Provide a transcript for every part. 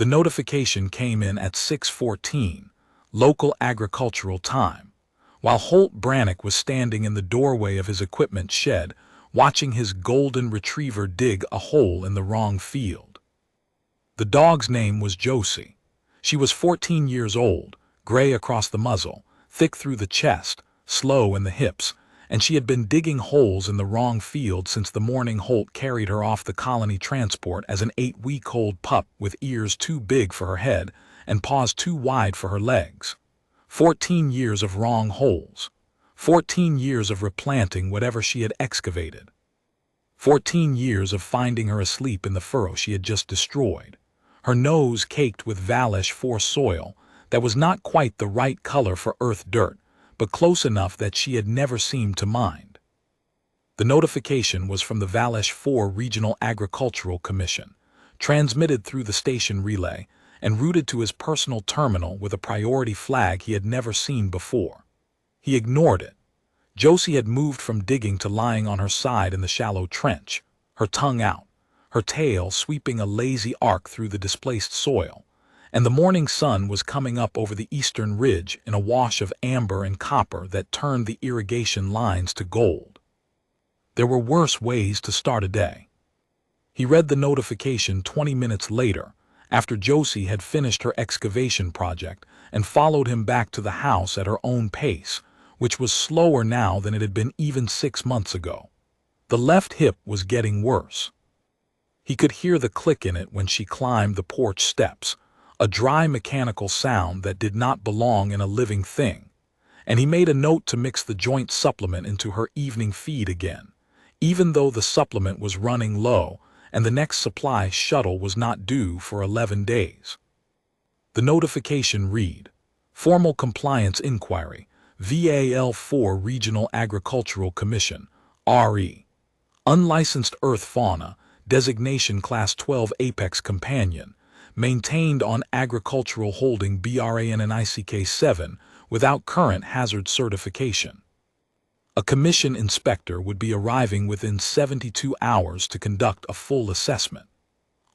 The notification came in at 6:14, local agricultural time, while Holt Brannick was standing in the doorway of his equipment shed, watching his golden retriever dig a hole in the wrong field. The dog's name was Josie. She was 14 years old, gray across the muzzle, thick through the chest, slow in the hips, and she had been digging holes in the wrong field since the morning Holt carried her off the colony transport as an 8-week-old pup with ears too big for her head and paws too wide for her legs. 14 years of wrong holes. 14 years of replanting whatever she had excavated. 14 years of finding her asleep in the furrow she had just destroyed, her nose caked with Valish 4 soil that was not quite the right color for earth dirt, but close enough that she had never seemed to mind. The notification was from the Valish 4 Regional Agricultural Commission, transmitted through the station relay, and routed to his personal terminal with a priority flag he had never seen before. He ignored it. Josie had moved from digging to lying on her side in the shallow trench, her tongue out, her tail sweeping a lazy arc through the displaced soil, and the morning sun was coming up over the eastern ridge in a wash of amber and copper that turned the irrigation lines to gold. There were worse ways to start a day. He read the notification 20 minutes later, after Josie had finished her excavation project, and followed him back to the house at her own pace, which was slower now than it had been even 6 months ago. The left hip was getting worse. He could hear the click in it when she climbed the porch steps, a dry mechanical sound that did not belong in a living thing, and he made a note to mix the joint supplement into her evening feed again, even though the supplement was running low and the next supply shuttle was not due for 11 days. The notification read, Formal Compliance Inquiry, VAL4 Regional Agricultural Commission, RE. Unlicensed Earth Fauna, Designation Class 12 Apex Companion, maintained on agricultural holding Brannick-7 without current hazard certification. A commission inspector would be arriving within 72 hours to conduct a full assessment.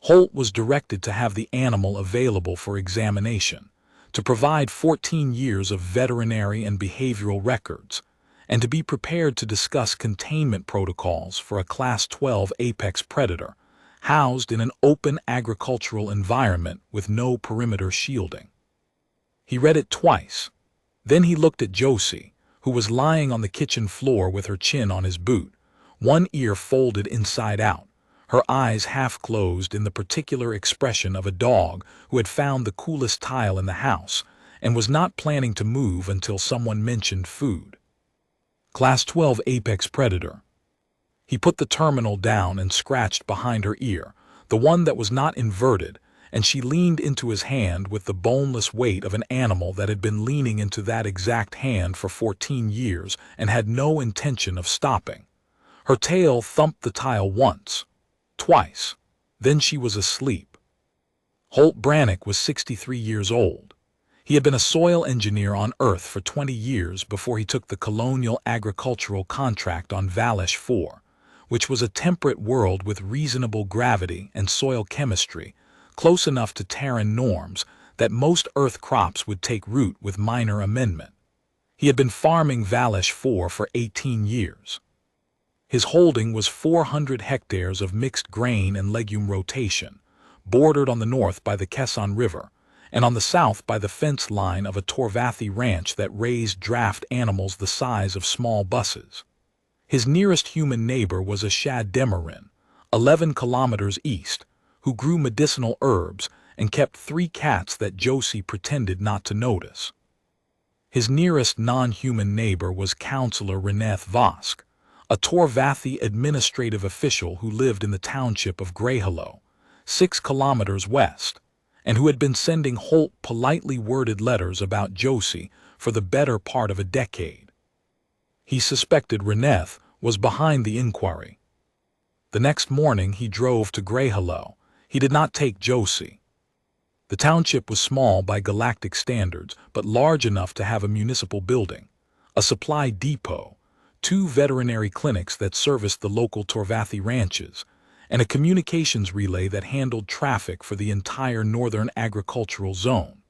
Holt was directed to have the animal available for examination, to provide 14 years of veterinary and behavioral records, and to be prepared to discuss containment protocols for a Class 12 apex predator, housed in an open agricultural environment with no perimeter shielding. He read it twice. Then he looked at Josie, who was lying on the kitchen floor with her chin on his boot, one ear folded inside out, her eyes half closed in the particular expression of a dog who had found the coolest tile in the house and was not planning to move until someone mentioned food. Class 12 apex predator. He put the terminal down and scratched behind her ear, the one that was not inverted, and she leaned into his hand with the boneless weight of an animal that had been leaning into that exact hand for 14 years and had no intention of stopping. Her tail thumped the tile once, twice, then she was asleep. Holt Brannick was 63 years old. He had been a soil engineer on Earth for 20 years before he took the colonial agricultural contract on Valish 4, which was a temperate world with reasonable gravity and soil chemistry, close enough to Terran norms that most Earth crops would take root with minor amendment. He had been farming Valish 4 for 18 years. His holding was 400 hectares of mixed grain and legume rotation, bordered on the north by the Kesson River, and on the south by the fence line of a Torvathi ranch that raised draft animals the size of small buses. His nearest human neighbor was a Shad-Demarin, 11 kilometers east, who grew medicinal herbs and kept 3 cats that Josie pretended not to notice. His nearest non-human neighbor was Councillor Reneth Vosk, a Torvathi administrative official who lived in the township of Greyhallow, 6 kilometers west, and who had been sending Holt politely worded letters about Josie for the better part of a decade. He suspected Reneth was behind the inquiry. The next morning he drove to Greyhallow. He did not take Josie. The township was small by galactic standards, but large enough to have a municipal building, a supply depot, 2 veterinary clinics that serviced the local Torvathi ranches, and a communications relay that handled traffic for the entire northern agricultural zone.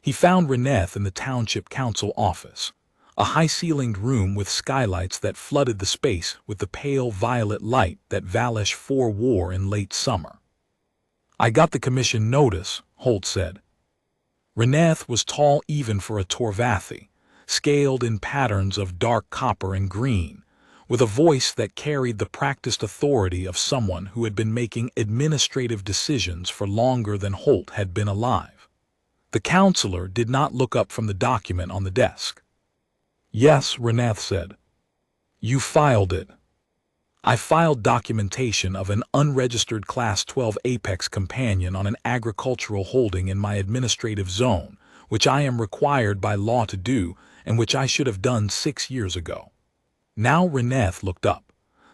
He found Reneth in the township council office, a high-ceilinged room with skylights that flooded the space with the pale violet light that Valish 4 wore in late summer. "I got the commission notice," Holt said. Reneth was tall even for a Torvathi, scaled in patterns of dark copper and green, with a voice that carried the practiced authority of someone who had been making administrative decisions for longer than Holt had been alive. The counselor did not look up from the document on the desk. "Yes," Reneth said. "You filed it." "I filed documentation of an unregistered Class 12 Apex companion on an agricultural holding in my administrative zone, which I am required by law to do and which I should have done 6 years ago." Now Reneth looked up,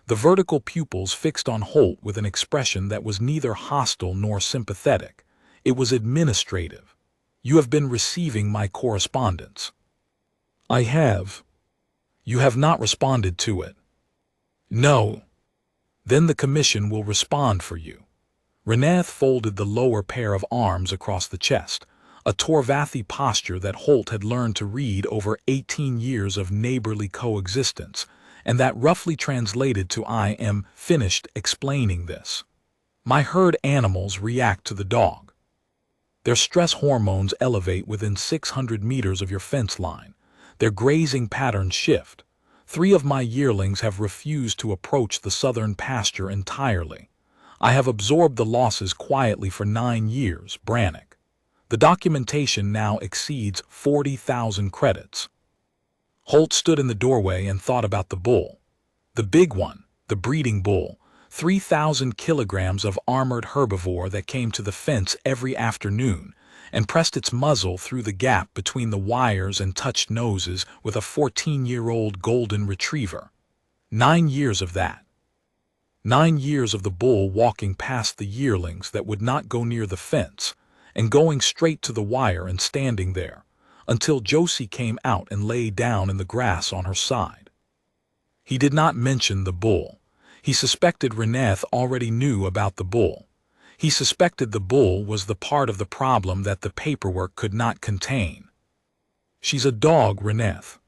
the vertical pupils fixed on Holt with an expression that was neither hostile nor sympathetic. It was administrative. "You have been receiving my correspondence." "I have." "You have not responded to it." "No." "Then the commission will respond for you." Reneth folded the lower pair of arms across the chest, a Torvathi posture that Holt had learned to read over 18 years of neighborly coexistence, and that roughly translated to "I am finished explaining this. My herd animals react to the dog. Their stress hormones elevate within 600 meters of your fence line. Their grazing patterns shift. 3 of my yearlings have refused to approach the southern pasture entirely. I have absorbed the losses quietly for 9 years, Brannick. The documentation now exceeds 40,000 credits." Holt stood in the doorway and thought about the bull. The big one, the breeding bull, 3,000 kilograms of armored herbivore that came to the fence every afternoon and pressed its muzzle through the gap between the wires and touched noses with a 14-year-old golden retriever. 9 years of that. 9 years of the bull walking past the yearlings that would not go near the fence, and going straight to the wire and standing there, until Josie came out and lay down in the grass on her side. He did not mention the bull. He suspected Reneth already knew about the bull. He suspected the bull was the part of the problem that the paperwork could not contain. "She's a dog, Reneth.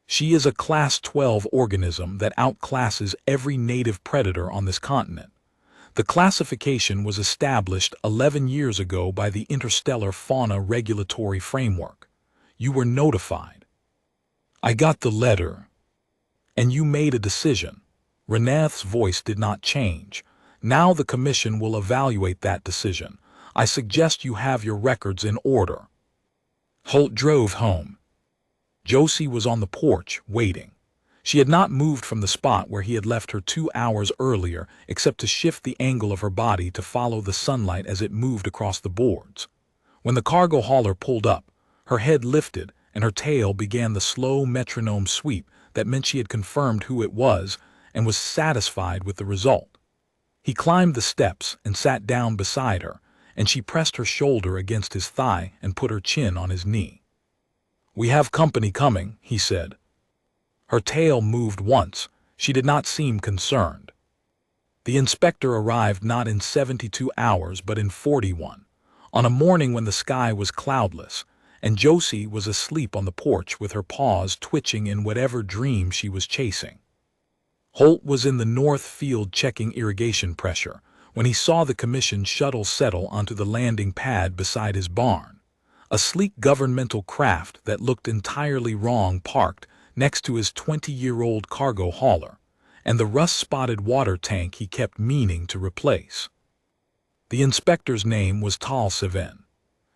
She is a Class 12 organism that outclasses every native predator on this continent. The classification was established 11 years ago by the Interstellar Fauna Regulatory Framework. You were notified." "I got the letter." "And you made a decision." Reneth's voice did not change. "Now the commission will evaluate that decision. I suggest you have your records in order." Holt drove home. Josie was on the porch, waiting. She had not moved from the spot where he had left her 2 hours earlier, except to shift the angle of her body to follow the sunlight as it moved across the boards. When the cargo hauler pulled up, her head lifted and her tail began the slow metronome sweep that meant she had confirmed who it was and was satisfied with the result. He climbed the steps and sat down beside her, and she pressed her shoulder against his thigh and put her chin on his knee. "We have company coming," he said. Her tail moved once. She did not seem concerned. The inspector arrived not in 72 hours but in 41, on a morning when the sky was cloudless, and Josie was asleep on the porch with her paws twitching in whatever dream she was chasing. Holt was in the north field checking irrigation pressure when he saw the commission shuttle settle onto the landing pad beside his barn. A sleek governmental craft that looked entirely wrong parked next to his 20-year-old cargo hauler, and the rust-spotted water tank he kept meaning to replace. The inspector's name was Tal-7.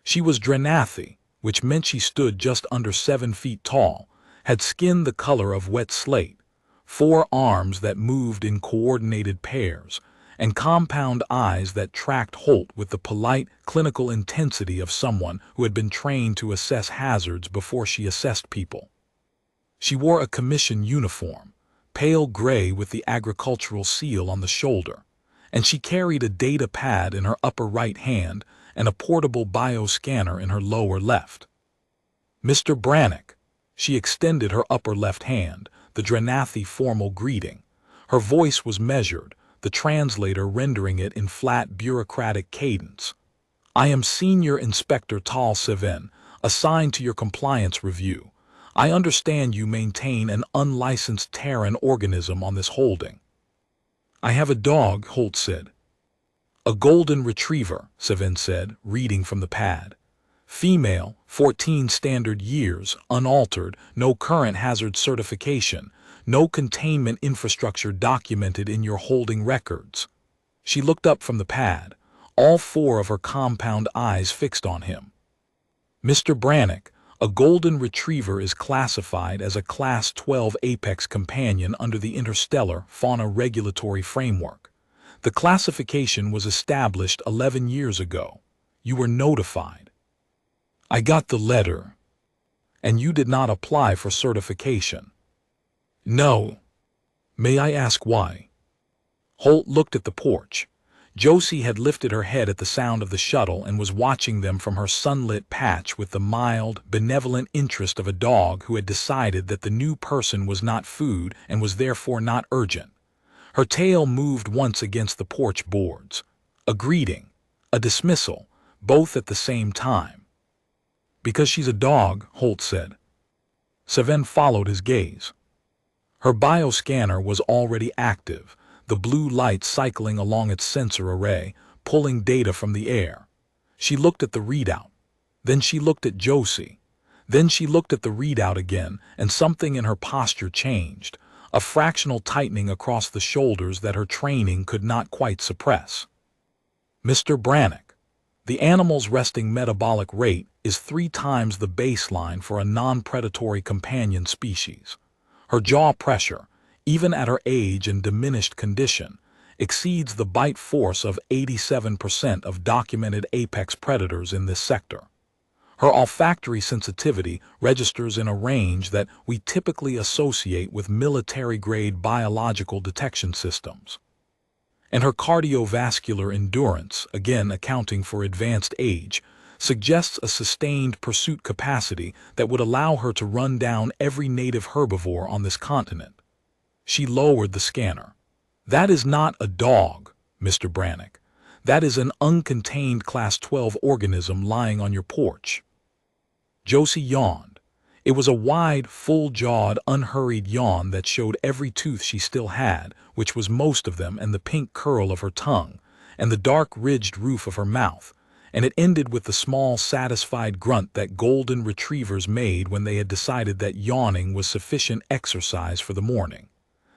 She was Drenathi, which meant she stood just under 7 feet tall, had skin the color of wet slate, 4 arms that moved in coordinated pairs, and compound eyes that tracked Holt with the polite, clinical intensity of someone who had been trained to assess hazards before she assessed people. She wore a commission uniform, pale gray with the agricultural seal on the shoulder, and she carried a data pad in her upper right hand and a portable bioscanner in her lower left. "Mr. Brannick." She extended her upper left hand, the Drenathi formal greeting. Her voice was measured, the translator rendering it in flat bureaucratic cadence. I am Senior Inspector Brannick-7, assigned to your compliance review. I understand you maintain an unlicensed Terran organism on this holding. I have a dog, Holt said. A golden retriever, 7 said, reading from the pad. Female, 14 standard years, unaltered, no current hazard certification, no containment infrastructure documented in your holding records. She looked up from the pad, all 4 of her compound eyes fixed on him. Mr. Brannick, a golden retriever is classified as a Class 12 apex companion under the Interstellar Fauna Regulatory Framework. The classification was established 11 years ago. You were notified. I got the letter. And you did not apply for certification. No. May I ask why? Holt looked at the porch. Josie had lifted her head at the sound of the shuttle and was watching them from her sunlit patch with the mild, benevolent interest of a dog who had decided that the new person was not food and was therefore not urgent. Her tail moved once against the porch boards. A greeting, a dismissal, both at the same time. Because she's a dog, Holt said. 7 followed his gaze. Her bioscanner was already active, the blue light cycling along its sensor array, pulling data from the air. She looked at the readout. Then she looked at Josie. Then she looked at the readout again, and something in her posture changed, a fractional tightening across the shoulders that her training could not quite suppress. Mr. Brannick, the animal's resting metabolic rate is 3 times the baseline for a non-predatory companion species. Her jaw pressure, even at her age and diminished condition, exceeds the bite force of 87% of documented apex predators in this sector. Her olfactory sensitivity registers in a range that we typically associate with military-grade biological detection systems. And her cardiovascular endurance, again accounting for advanced age, suggests a sustained pursuit capacity that would allow her to run down every native herbivore on this continent. She lowered the scanner. That is not a dog, Mr. Brannick. That is an uncontained Class 12 organism lying on your porch. Josie yawned. It was a wide, full-jawed, unhurried yawn that showed every tooth she still had, which was most of them, and the pink curl of her tongue, and the dark ridged roof of her mouth, and it ended with the small, satisfied grunt that golden retrievers made when they had decided that yawning was sufficient exercise for the morning.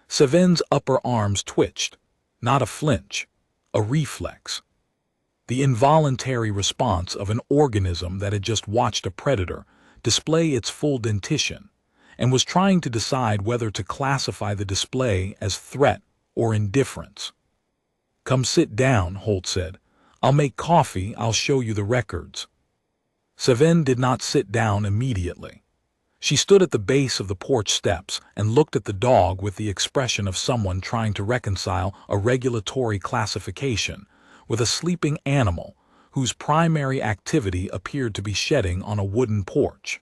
7's upper arms twitched, not a flinch, a reflex. The involuntary response of an organism that had just watched a predator display its full dentition and was trying to decide whether to classify the display as threat or indifference. Come sit down, Holt said. I'll make coffee, I'll show you the records. 7 did not sit down immediately. She stood at the base of the porch steps and looked at the dog with the expression of someone trying to reconcile a regulatory classification with a sleeping animal whose primary activity appeared to be shedding on a wooden porch.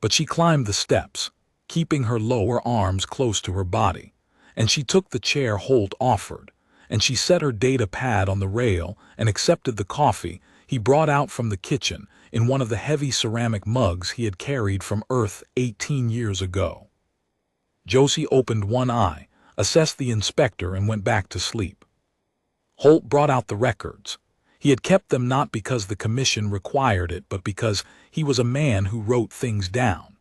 But she climbed the steps, keeping her lower arms close to her body, and she took the chair Holt offered, and she set her data pad on the rail and accepted the coffee he brought out from the kitchen in one of the heavy ceramic mugs he had carried from Earth 18 years ago. Josie opened one eye, assessed the inspector, and went back to sleep. Holt brought out the records. He had kept them not because the commission required it, but because he was a man who wrote things down.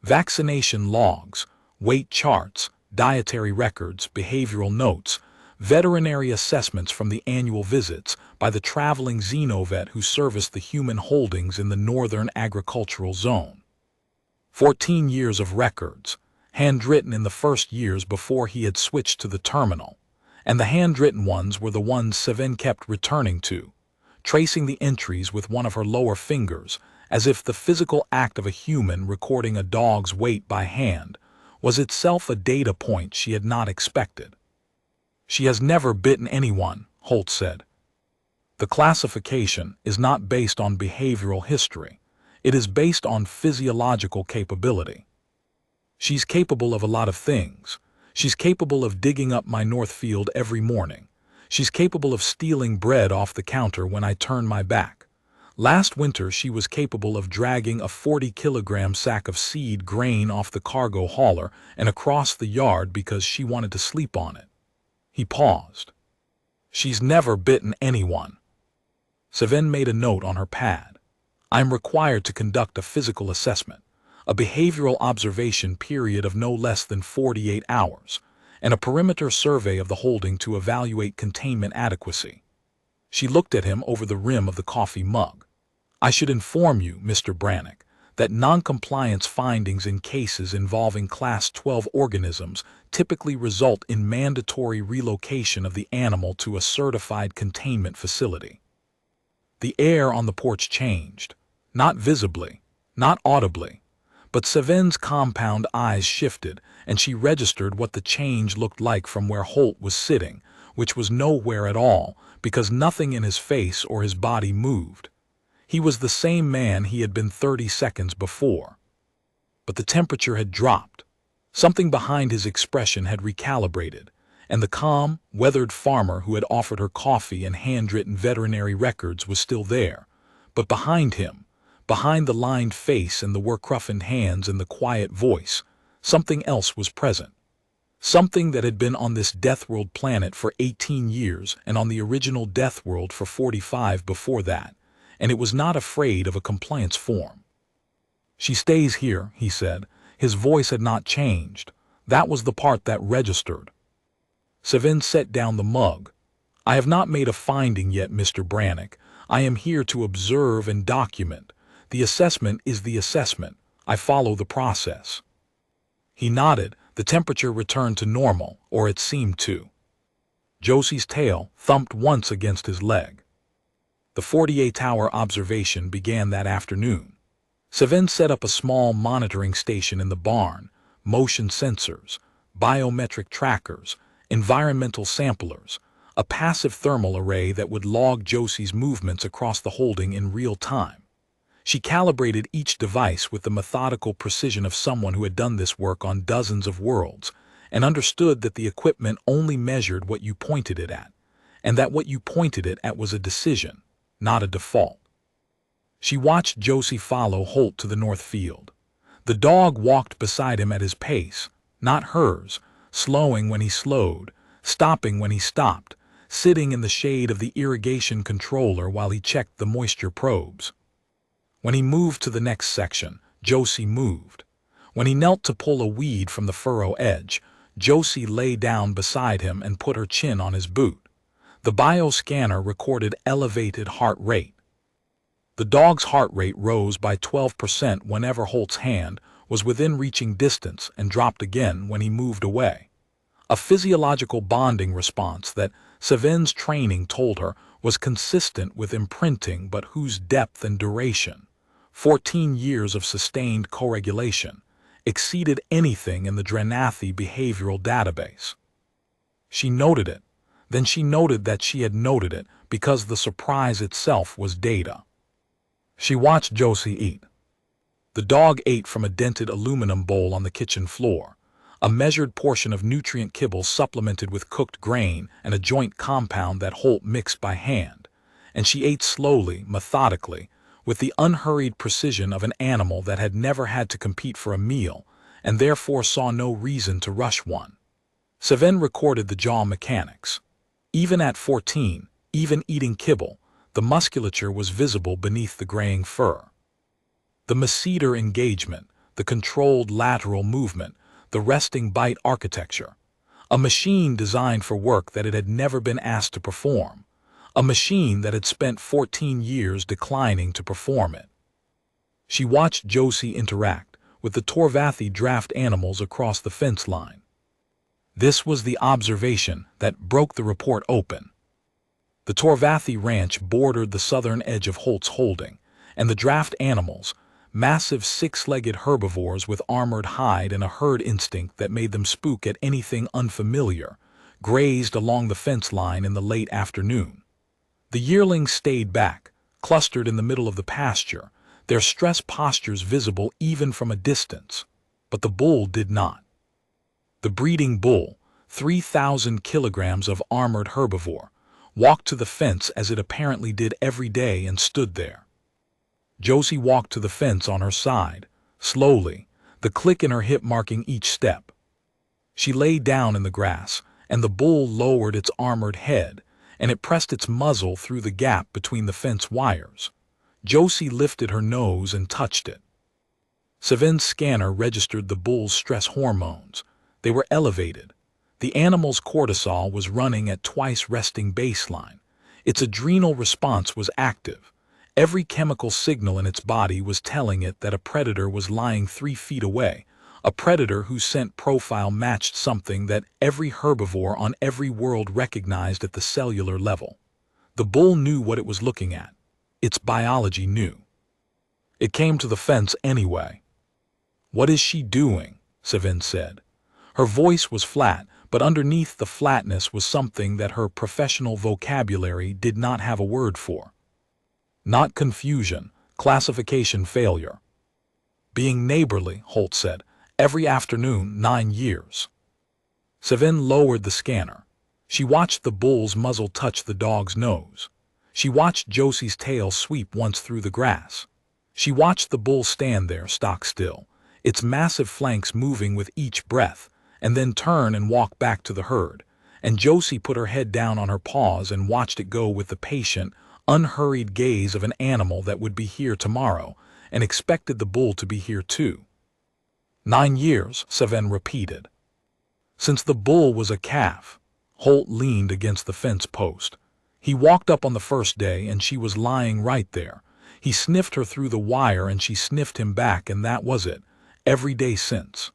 Vaccination logs, weight charts, dietary records, behavioral notes, veterinary assessments from the annual visits by the traveling xenovet who serviced the human holdings in the northern agricultural zone. 14 years of records, handwritten in the first years before he had switched to the terminal, and the handwritten ones were the ones 7 kept returning to, tracing the entries with one of her lower fingers, as if the physical act of a human recording a dog's weight by hand was itself a data point she had not expected. She has never bitten anyone, Holt said. The classification is not based on behavioral history. It is based on physiological capability. She's capable of a lot of things. She's capable of digging up my north field every morning. She's capable of stealing bread off the counter when I turn my back. Last winter she was capable of dragging a 40-kilogram sack of seed grain off the cargo hauler and across the yard because she wanted to sleep on it. He paused. She's never bitten anyone. Seven made a note on her pad. I'm required to conduct a physical assessment, a behavioral observation period of no less than 48 hours, and a perimeter survey of the holding to evaluate containment adequacy. She looked at him over the rim of the coffee mug. I should inform you, Mr. Brannick, that noncompliance findings in cases involving Class 12 organisms typically result in mandatory relocation of the animal to a certified containment facility. The air on the porch changed, not visibly, not audibly, but Seven's compound eyes shifted, and she registered what the change looked like from where Holt was sitting, which was nowhere at all, because nothing in his face or his body moved. He was the same man he had been 30 seconds before. But the temperature had dropped. Something behind his expression had recalibrated, and the calm, weathered farmer who had offered her coffee and handwritten veterinary records was still there. But behind him, behind the lined face and the work-roughened hands and the quiet voice, something else was present. Something that had been on this deathworld planet for 18 years and on the original deathworld for 45 before that, and it was not afraid of a compliance form. She stays here, he said. His voice had not changed. That was the part that registered. Seven set down the mug. I have not made a finding yet, Mr. Brannick. I am here to observe and document. The assessment is the assessment. I follow the process. He nodded. The temperature returned to normal, or it seemed to. Josie's tail thumped once against his leg. The 48-hour observation began that afternoon. Seven set up a small monitoring station in the barn, motion sensors, biometric trackers, environmental samplers, a passive thermal array that would log Josie's movements across the holding in real time. She calibrated each device with the methodical precision of someone who had done this work on dozens of worlds and understood that the equipment only measured what you pointed it at, and that what you pointed it at was a decision, not a default. She watched Josie follow Holt to the north field. The dog walked beside him at his pace, not hers, slowing when he slowed, stopping when he stopped, sitting in the shade of the irrigation controller while he checked the moisture probes. When he moved to the next section, Josie moved. When he knelt to pull a weed from the furrow edge, Josie lay down beside him and put her chin on his boot. The bioscanner recorded elevated heart rate. The dog's heart rate rose by 12% whenever Holt's hand was within reaching distance and dropped again when he moved away. A physiological bonding response that Seven's training told her was consistent with imprinting, but whose depth and duration, 14 years of sustained co-regulation, exceeded anything in the Dranathy behavioral database. She noted it. Then she noted that she had noted it because the surprise itself was data. She watched Josie eat. The dog ate from a dented aluminum bowl on the kitchen floor, a measured portion of nutrient kibble supplemented with cooked grain and a joint compound that Holt mixed by hand, and she ate slowly, methodically, with the unhurried precision of an animal that had never had to compete for a meal and therefore saw no reason to rush one. Seven recorded the jaw mechanics. Even at 14, even eating kibble, the musculature was visible beneath the graying fur. The masseter engagement, the controlled lateral movement, the resting bite architecture. A machine designed for work that it had never been asked to perform. A machine that had spent 14 years declining to perform it. She watched Josie interact with the Torvathi draft animals across the fence line. This was the observation that broke the report open. The Torvathi ranch bordered the southern edge of Holt's holding, and the draft animals, massive six-legged herbivores with armored hide and a herd instinct that made them spook at anything unfamiliar, grazed along the fence line in the late afternoon. The yearlings stayed back, clustered in the middle of the pasture, their stressed postures visible even from a distance, but the bull did not. The breeding bull, 3,000 kilograms of armored herbivore, walked to the fence as it apparently did every day and stood there. Josie walked to the fence on her side, slowly, the click in her hip marking each step. She lay down in the grass, and the bull lowered its armored head, and it pressed its muzzle through the gap between the fence wires. Josie lifted her nose and touched it. 7's scanner registered the bull's stress hormones. They were elevated. The animal's cortisol was running at twice resting baseline. Its adrenal response was active. Every chemical signal in its body was telling it that a predator was lying 3 feet away, a predator whose scent profile matched something that every herbivore on every world recognized at the cellular level. The bull knew what it was looking at. Its biology knew. It came to the fence anyway. "What is she doing?" 7 said. Her voice was flat, but underneath the flatness was something that her professional vocabulary did not have a word for. Not confusion, classification failure. "Being neighborly," Holt said. "Every afternoon, 9 years." 7 lowered the scanner. She watched the bull's muzzle touch the dog's nose. She watched Josie's tail sweep once through the grass. She watched the bull stand there, stock still, its massive flanks moving with each breath, and then turn and walk back to the herd. And Josie put her head down on her paws and watched it go with the patient, unhurried gaze of an animal that would be here tomorrow, and expected the bull to be here too. 9 years, 7 repeated. Since the bull was a calf. Holt leaned against the fence post. He walked up on the first day and she was lying right there. He sniffed her through the wire and she sniffed him back, and that was it, every day since.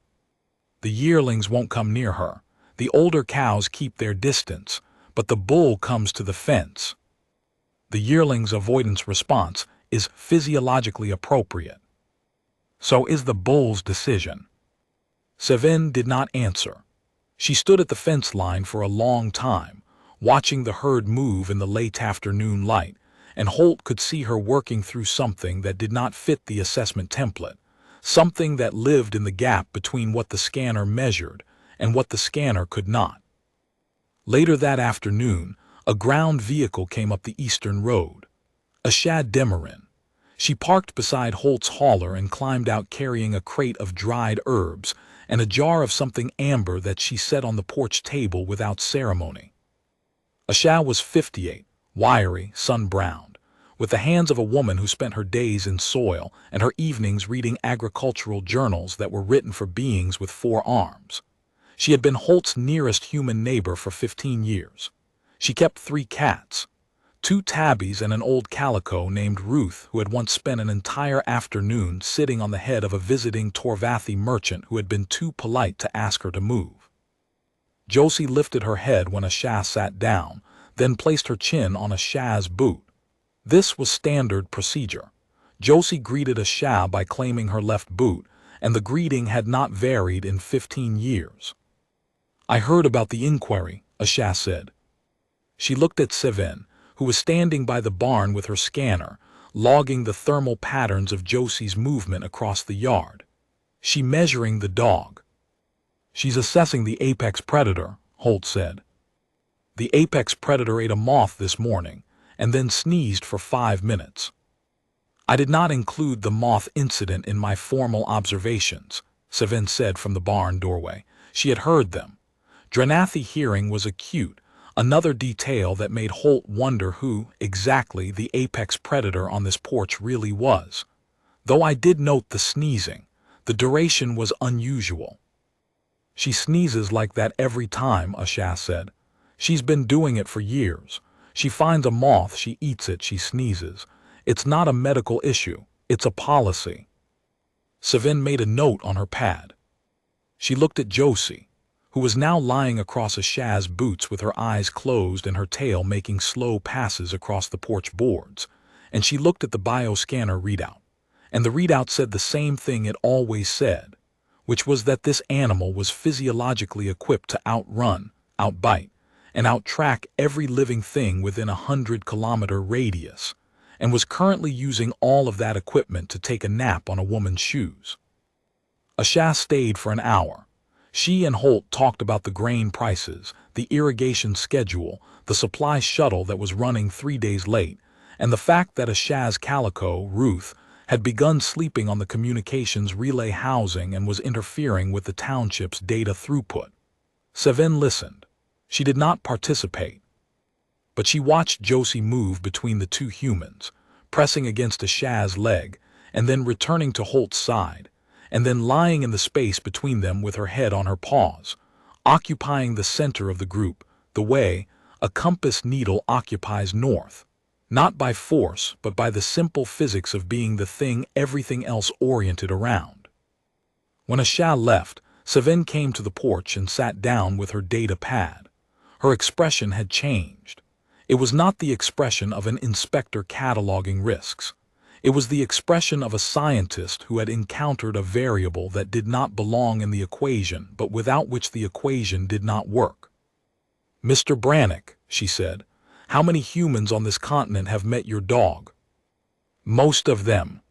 The yearlings won't come near her. The older cows keep their distance, but the bull comes to the fence. The yearling's avoidance response is physiologically appropriate. So is the bull's decision. 7 did not answer. She stood at the fence line for a long time, watching the herd move in the late afternoon light, and Holt could see her working through something that did not fit the assessment template, something that lived in the gap between what the scanner measured and what the scanner could not. Later that afternoon, a ground vehicle came up the eastern road. A Shad Demerin. She parked beside Holt's hauler and climbed out carrying a crate of dried herbs and a jar of something amber that she set on the porch table without ceremony. Asha was 58, wiry, sun-browned, with the hands of a woman who spent her days in soil and her evenings reading agricultural journals that were written for beings with 4 arms. She had been Holt's nearest human neighbor for 15 years. She kept 3 cats, 2 tabbies and an old calico named Ruth, who had once spent an entire afternoon sitting on the head of a visiting Torvathi merchant who had been too polite to ask her to move. Josie lifted her head when Asha sat down, then placed her chin on Asha's boot. This was standard procedure. Josie greeted Asha by claiming her left boot, and the greeting had not varied in 15 years. "I heard about the inquiry," Asha said. She looked at 7, who was standing by the barn with her scanner, logging the thermal patterns of Josie's movement across the yard. "She measuring the dog." "She's assessing the apex predator," Holt said. "The apex predator ate a moth this morning, and then sneezed for 5 minutes. I did not include the moth incident in my formal observations," 7 said from the barn doorway. She had heard them. Dranathi hearing was acute, another detail that made Holt wonder who, exactly, the apex predator on this porch really was. Though I did note the sneezing, the duration was unusual. "She sneezes like that every time," Asha said. "She's been doing it for years. She finds a moth, she eats it, she sneezes. It's not a medical issue, it's a policy." Savin made a note on her pad. She looked at Josie, who was now lying across Asha's boots with her eyes closed and her tail making slow passes across the porch boards, and she looked at the bioscanner readout. And the readout said the same thing it always said, which was that this animal was physiologically equipped to outrun, outbite, and outtrack every living thing within a 100-kilometer radius, and was currently using all of that equipment to take a nap on a woman's shoes. Asha stayed for an hour. She and Holt talked about the grain prices, the irrigation schedule, the supply shuttle that was running 3 days late, and the fact that a Shaz calico, Ruth, had begun sleeping on the communications relay housing and was interfering with the township's data throughput. Seven listened. She did not participate, but she watched Josie move between the two humans, pressing against a Shaz leg, and then returning to Holt's side, and then lying in the space between them with her head on her paws, occupying the center of the group, the way a compass needle occupies north, not by force but by the simple physics of being the thing everything else oriented around. When Asha left, Seven came to the porch and sat down with her data pad. Her expression had changed. It was not the expression of an inspector cataloging risks. It was the expression of a scientist who had encountered a variable that did not belong in the equation but without which the equation did not work. "Mr. Brannick," she said, "how many humans on this continent have met your dog?" "Most of them.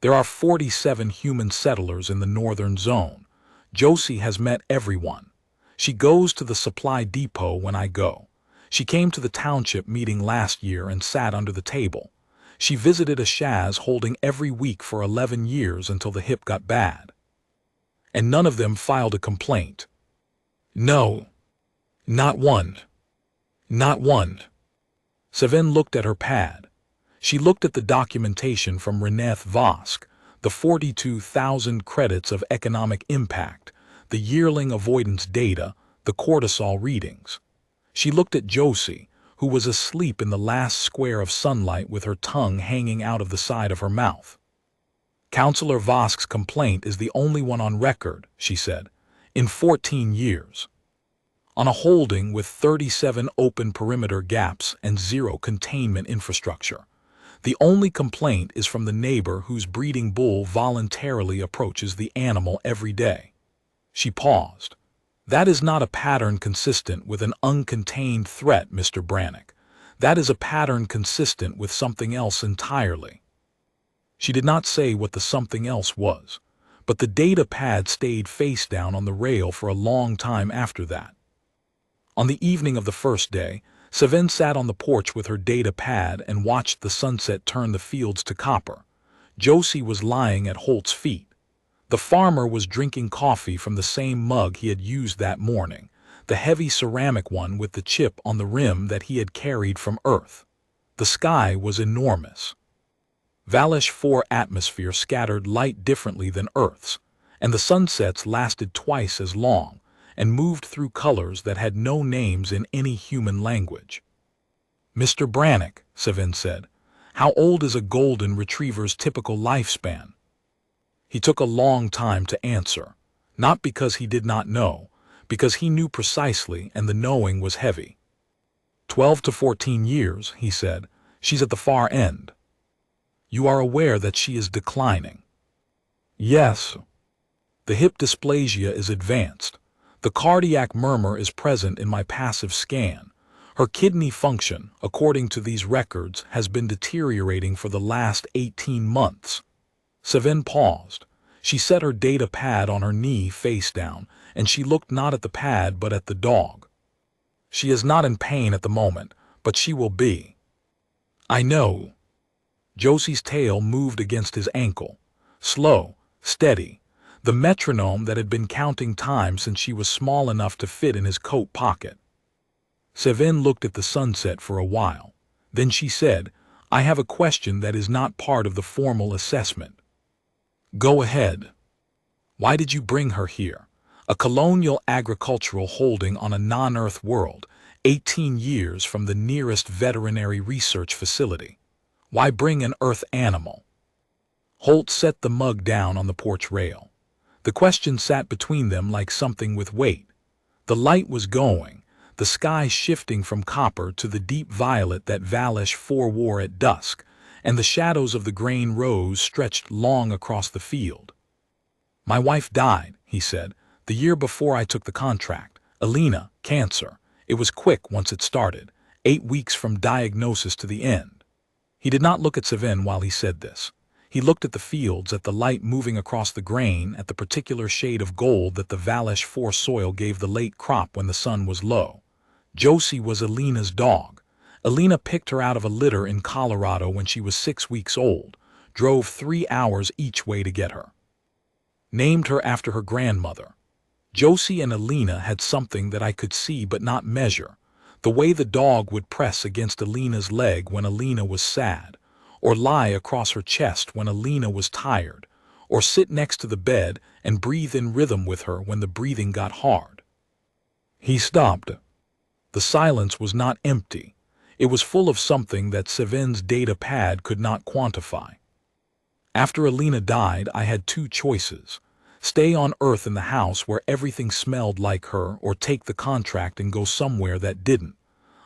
There are 47 human settlers in the northern zone. Josie has met everyone. She goes to the supply depot when I go. She came to the township meeting last year and sat under the table. She visited a Shaz holding every week for 11 years until the hip got bad. And none of them filed a complaint." "No. Not one. Not one." Seven looked at her pad. She looked at the documentation from Reneth Vosk, the 42,000 credits of economic impact, the yearling avoidance data, the cortisol readings. She looked at Josie, who was asleep in the last square of sunlight with her tongue hanging out of the side of her mouth. "Counselor Vosk's complaint is the only one on record," she said, "in 14 years. On a holding with 37 open perimeter gaps and 0 containment infrastructure. The only complaint is from the neighbor whose breeding bull voluntarily approaches the animal every day." She paused. "That is not a pattern consistent with an uncontained threat, Mr. Brannick. That is a pattern consistent with something else entirely." She did not say what the something else was, but the data pad stayed face down on the rail for a long time after that. On the evening of the first day, Seven sat on the porch with her data pad and watched the sunset turn the fields to copper. Josie was lying at Holt's feet. The farmer was drinking coffee from the same mug he had used that morning, the heavy ceramic one with the chip on the rim that he had carried from Earth. The sky was enormous. Valish 4 atmosphere scattered light differently than Earth's, and the sunsets lasted twice as long and moved through colors that had no names in any human language. "Mr. Brannick," Seven said, "how old is a golden retriever's typical lifespan?" He took a long time to answer, not because he did not know, because he knew precisely and the knowing was heavy. 12 to 14 years, he said. "She's at the far end." "You are aware that she is declining?" "Yes." "The hip dysplasia is advanced. The cardiac murmur is present in my passive scan. Her kidney function, according to these records, has been deteriorating for the last 18 months. Seven paused. She set her data pad on her knee face down, and she looked not at the pad but at the dog. "She is not in pain at the moment, but she will be." "I know." Josie's tail moved against his ankle. Slow, steady. The metronome that had been counting time since she was small enough to fit in his coat pocket. Seven looked at the sunset for a while. Then she said, "I have a question that is not part of the formal assessment." "Go ahead." "Why did you bring her here? A colonial agricultural holding on a non-Earth world, 18 years from the nearest veterinary research facility. Why bring an Earth animal?" Holt set the mug down on the porch rail. The question sat between them like something with weight. The light was going, the sky shifting from copper to the deep violet that Valish 4 wore at dusk, and the shadows of the grain rows stretched long across the field. "My wife died," he said, "the year before I took the contract. Alina, cancer. It was quick once it started, 8 weeks from diagnosis to the end." He did not look at Seven while he said this. He looked at the fields, at the light moving across the grain, at the particular shade of gold that the Valash-4 soil gave the late crop when the sun was low. Josie was Alina's dog. Alina picked her out of a litter in Colorado when she was 6 weeks old, drove 3 hours each way to get her. Named her after her grandmother. Josie and Alina had something that I could see but not measure. The way the dog would press against Alina's leg when Alina was sad, or lie across her chest when Alina was tired, or sit next to the bed and breathe in rhythm with her when the breathing got hard. He stopped. The silence was not empty. It was full of something that Seven's data pad could not quantify. After Alina died, I had 2 choices. Stay on Earth in the house where everything smelled like her, or take the contract and go somewhere that didn't.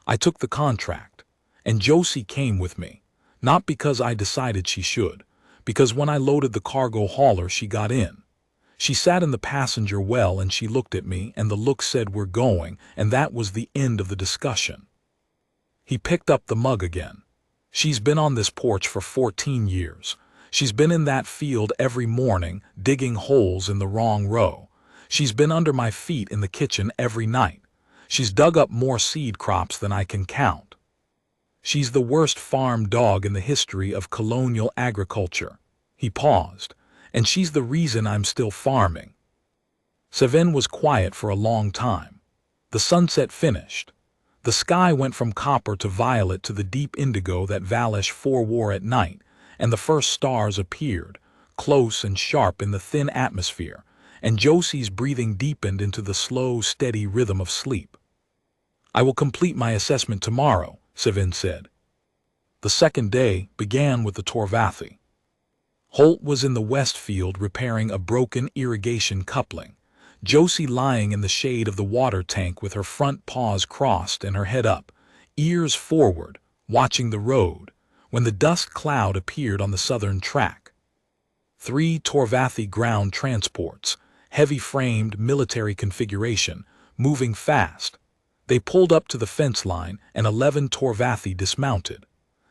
I took the contract, and Josie came with me. Not because I decided she should, because when I loaded the cargo hauler she got in. She sat in the passenger well and she looked at me, and the look said we're going, and that was the end of the discussion. He picked up the mug again. She's been on this porch for 14 years. She's been in that field every morning, digging holes in the wrong row. She's been under my feet in the kitchen every night. She's dug up more seed crops than I can count. She's the worst farm dog in the history of colonial agriculture. He paused. And she's the reason I'm still farming. Seven was quiet for a long time. The sunset finished. The sky went from copper to violet to the deep indigo that Valash-4 wore at night, and the first stars appeared, close and sharp in the thin atmosphere, and Josie's breathing deepened into the slow, steady rhythm of sleep. I will complete my assessment tomorrow, Seven said. The second day began with the Torvathi. Holt was in the west field repairing a broken irrigation coupling, Josie lying in the shade of the water tank with her front paws crossed and her head up, ears forward, watching the road, when the dust cloud appeared on the southern track. 3 Torvathi ground transports, heavy-framed military configuration, moving fast. They pulled up to the fence line and 11 Torvathi dismounted.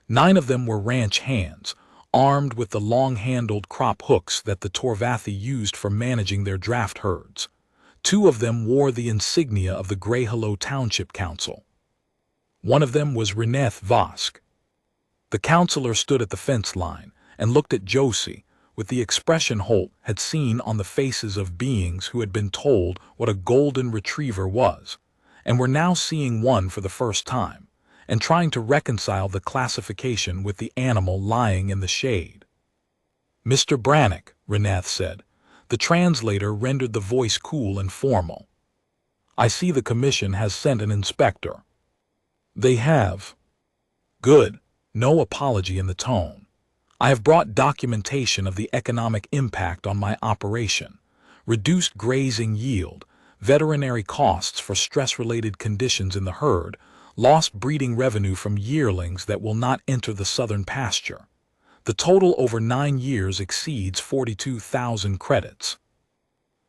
9 of them were ranch hands, armed with the long-handled crop hooks that the Torvathi used for managing their draft herds. 2 of them wore the insignia of the Greyhello Township Council. One of them was Reneth Vosk. The counselor stood at the fence line and looked at Josie with the expression Holt had seen on the faces of beings who had been told what a golden retriever was, and were now seeing one for the first time, and trying to reconcile the classification with the animal lying in the shade. "Mr. Brannick," Reneth said. The translator rendered the voice cool and formal. "I see the commission has sent an inspector." "They have." "Good." No apology in the tone. "I have brought documentation of the economic impact on my operation. Reduced grazing yield, veterinary costs for stress-related conditions in the herd, lost breeding revenue from yearlings that will not enter the southern pasture. The total over 9 years exceeds 42,000 credits."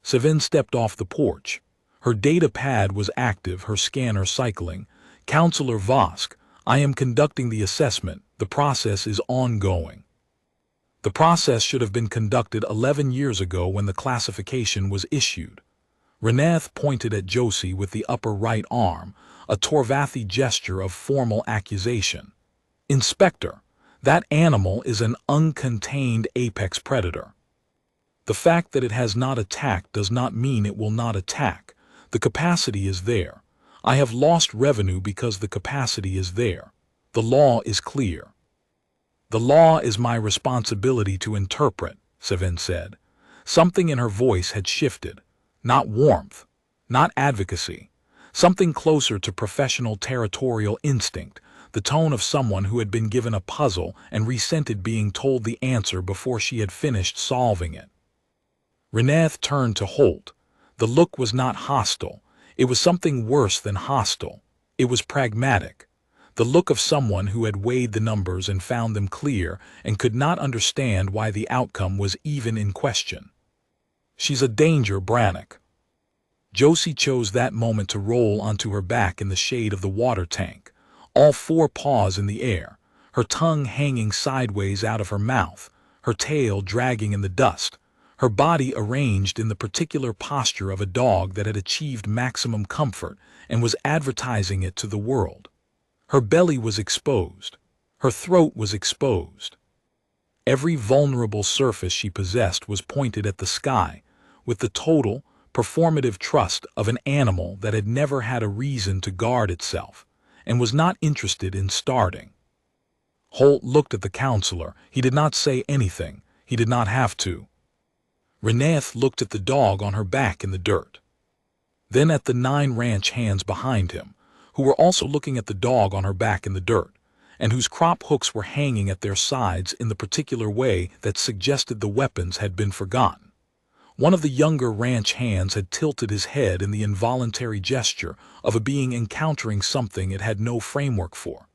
Seven stepped off the porch. Her data pad was active, her scanner cycling. "Counselor Vosk, I am conducting the assessment. The process is ongoing." The process should have been conducted 11 years ago when the classification was issued. Reneth pointed at Josie with the upper right arm, a Torvathi gesture of formal accusation. "Inspector, that animal is an uncontained apex predator. The fact that it has not attacked does not mean it will not attack. The capacity is there. I have lost revenue because the capacity is there. The law is clear." "The law is my responsibility to interpret," Seven said. Something in her voice had shifted. Not warmth, not advocacy. Something closer to professional territorial instinct, the tone of someone who had been given a puzzle and resented being told the answer before she had finished solving it. Reneth turned to Holt. The look was not hostile. It was something worse than hostile. It was pragmatic. The look of someone who had weighed the numbers and found them clear and could not understand why the outcome was even in question. "She's a danger, Brannick." Josie chose that moment to roll onto her back in the shade of the water tank, all 4 paws in the air, her tongue hanging sideways out of her mouth, her tail dragging in the dust, her body arranged in the particular posture of a dog that had achieved maximum comfort and was advertising it to the world. Her belly was exposed. Her throat was exposed. Every vulnerable surface she possessed was pointed at the sky, with the total, performative trust of an animal that had never had a reason to guard itself, and was not interested in starting. Holt looked at the counselor. He did not say anything. He did not have to. Reneth looked at the dog on her back in the dirt. Then at the 9 ranch hands behind him, who were also looking at the dog on her back in the dirt, and whose crop hooks were hanging at their sides in the particular way that suggested the weapons had been forgotten. One of the younger ranch hands had tilted his head in the involuntary gesture of a being encountering something it had no framework for.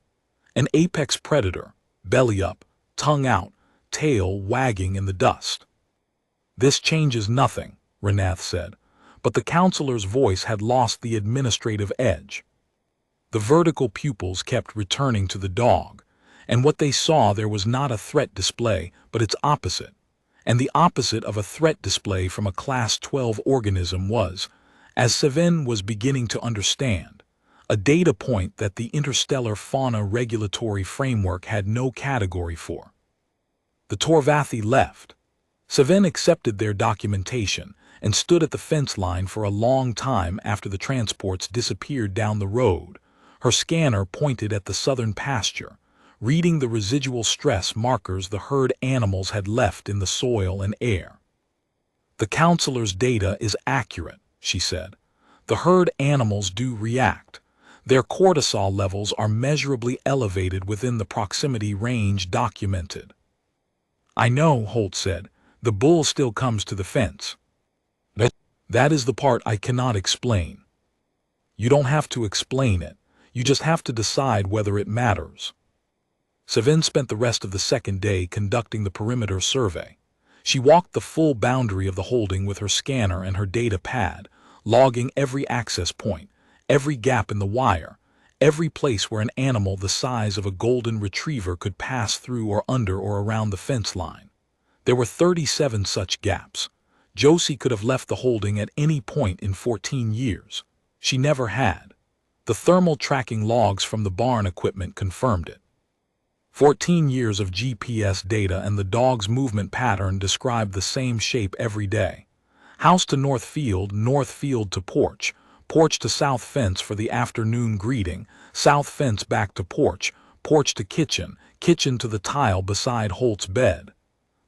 An apex predator, belly up, tongue out, tail wagging in the dust. "This changes nothing," Renath said, but the counselor's voice had lost the administrative edge. The vertical pupils kept returning to the dog, and what they saw there was not a threat display, but its opposite. And the opposite of a threat display from a Class 12 organism was, as Seven was beginning to understand, a data point that the interstellar fauna regulatory framework had no category for. The Torvathi left. Seven accepted their documentation and stood at the fence line for a long time after the transports disappeared down the road, her scanner pointed at the southern pasture, reading the residual stress markers the herd animals had left in the soil and air. "The counselor's data is accurate," she said. "The herd animals do react. Their cortisol levels are measurably elevated within the proximity range documented." "I know," Holt said. "The bull still comes to the fence." That is the part I cannot explain." "You don't have to explain it. You just have to decide whether it matters." Savin spent the rest of the second day conducting the perimeter survey. She walked the full boundary of the holding with her scanner and her data pad, logging every access point, every gap in the wire, every place where an animal the size of a golden retriever could pass through or under or around the fence line. There were 37 such gaps. Josie could have left the holding at any point in 14 years. She never had. The thermal tracking logs from the barn equipment confirmed it. 14 years of GPS data and the dog's movement pattern described the same shape every day. House to north field to porch, porch to south fence for the afternoon greeting, south fence back to porch, porch to kitchen, kitchen to the tile beside Holt's bed.